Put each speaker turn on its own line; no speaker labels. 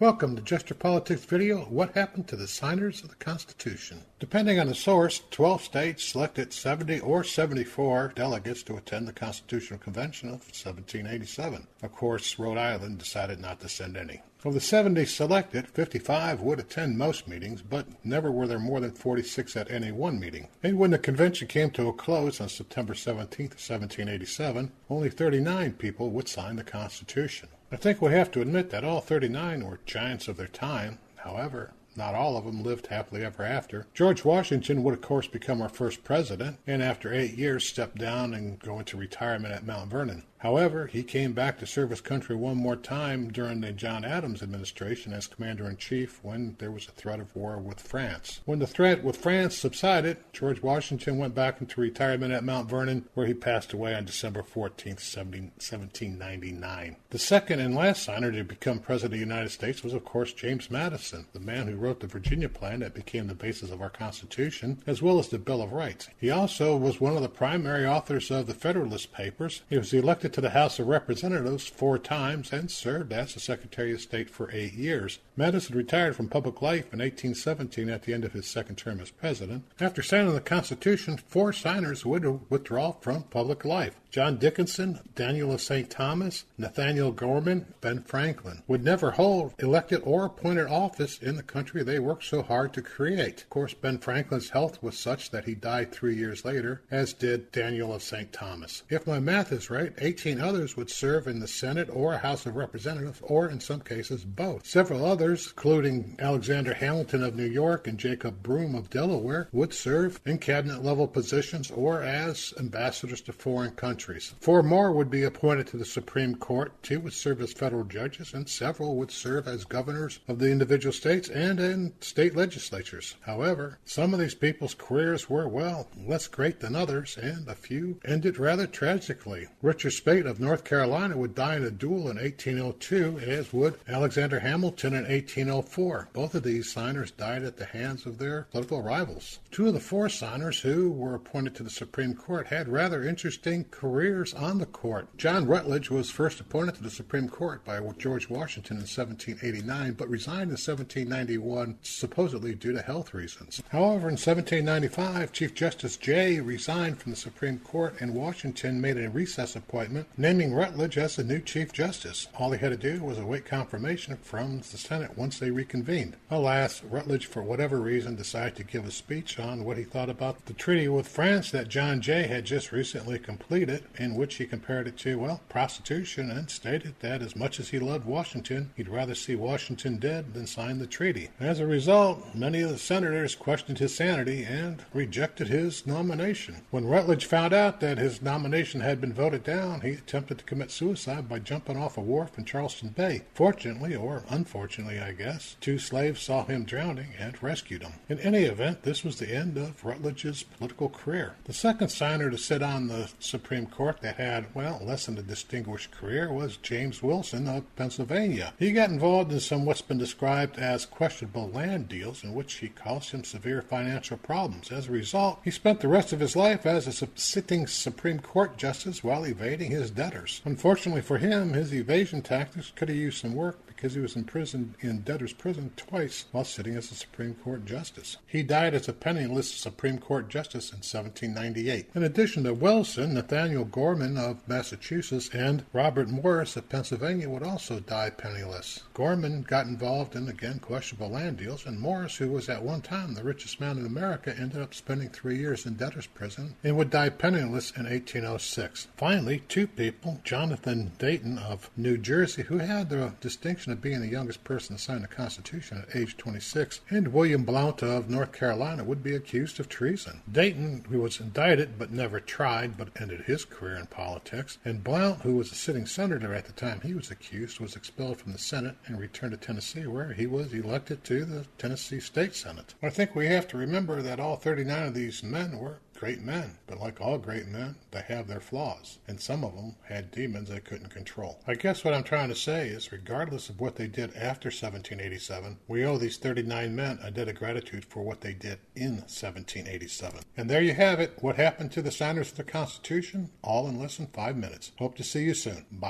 Welcome to Just Your Politics video, What Happened to the Signers of the Constitution. Depending on the source, 12 states selected 70 or 74 delegates to attend the Constitutional Convention of 1787. Of course, Rhode Island decided not to send any. Of the 70 selected, 55 would attend most meetings, but never were there more than 46 at any one meeting. And when the convention came to a close on September 17, 1787, only 39 people would sign the Constitution. I think we have to admit that all 39 were giants of their time. However, not all of them lived happily ever after. George Washington would, of course, become our first president, and after 8 years stepped down and go into retirement at Mount Vernon. However, he came back to serve his country one more time during the John Adams administration as commander-in-chief when there was a threat of war with France. When the threat with France subsided, George Washington went back into retirement at Mount Vernon, where he passed away on December 14, 1799. The second and last signer to become president of the United States was, of course, James Madison, the man who wrote the Virginia Plan that became the basis of our Constitution, as well as the Bill of Rights. He also was one of the primary authors of the Federalist Papers. He was elected to the House of Representatives 4 times and served as the Secretary of State for 8 years. Madison retired from public life in 1817 at the end of his second term as president. After signing the Constitution, 4 signers would withdraw from public life. John Dickinson, Daniel of St. Thomas, Nathaniel Gorman, Ben Franklin would never hold elected or appointed office in the country they worked so hard to create. Of course, Ben Franklin's health was such that he died 3 years later, as did Daniel of St. Thomas. If my math is right, 18 others would serve in the Senate or House of Representatives, or in some cases both. Several others, including Alexander Hamilton of New York and Jacob Broome of Delaware, would serve in cabinet-level positions or as ambassadors to foreign countries. 4 more would be appointed to the Supreme Court. 2 would serve as federal judges, and several would serve as governors of the individual states and in state legislatures. However, some of these people's careers were, well, less great than others, and a few ended rather tragically. Richard Speight of North Carolina would die in a duel in 1802, as would Alexander Hamilton in 1804. Both of these signers died at the hands of their political rivals. 2 of the 4 signers who were appointed to the Supreme Court had rather interesting careers on the court. John Rutledge was first appointed to the Supreme Court by George Washington in 1789, but resigned in 1791, supposedly due to health reasons. However, in 1795, Chief Justice Jay resigned from the Supreme Court, and Washington made a recess appointment, naming Rutledge as the new Chief Justice. All he had to do was await confirmation from the Senate once they reconvened. Alas, Rutledge, for whatever reason, decided to give a speech on what he thought about the treaty with France that John Jay had just recently completed, in which he compared it to, well, prostitution, and stated that as much as he loved Washington, he'd rather see Washington dead than sign the treaty. As a result, many of the senators questioned his sanity and rejected his nomination. When Rutledge found out that his nomination had been voted down, he attempted to commit suicide by jumping off a wharf in Charleston Bay. Fortunately, or unfortunately, I guess, 2 slaves saw him drowning and rescued him. In any event, this was the end of Rutledge's political career. The second signer to sit on the Supreme Court that had, well, less than a distinguished career was James Wilson of Pennsylvania. He got involved in some what's been described as questionable land deals, in which he caused him severe financial problems. As a result, he spent the rest of his life as a sitting Supreme Court justice while evading his debtors. Unfortunately for him, his evasion tactics could have used some work, because he was imprisoned in debtor's prison twice while sitting as a Supreme Court justice. He died as a penniless Supreme Court justice in 1798. In addition to Wilson, Nathaniel Gorman of Massachusetts and Robert Morris of Pennsylvania would also die penniless. Gorman got involved in, again, questionable land deals, and Morris, who was at one time the richest man in America, ended up spending 3 years in debtor's prison and would die penniless in 1806. Finally, 2 people, Jonathan Dayton of New Jersey, who had the distinction of being the youngest person to sign the Constitution at age 26, and William Blount of North Carolina would be accused of treason. Dayton, who was indicted but never tried, but ended his career in politics, and Blount, who was a sitting senator at the time he was accused, was expelled from the Senate and returned to Tennessee, where he was elected to the Tennessee State Senate. I think we have to remember that all 39 of these men were great men, but like all great men, they have their flaws, and some of them had demons they couldn't control. I guess what I'm trying to say is, regardless of what they did after 1787, we owe these 39 men a debt of gratitude for what they did in 1787. And there you have it, what happened to the signers of the Constitution, all in less than 5 minutes. Hope to see you soon. Bye.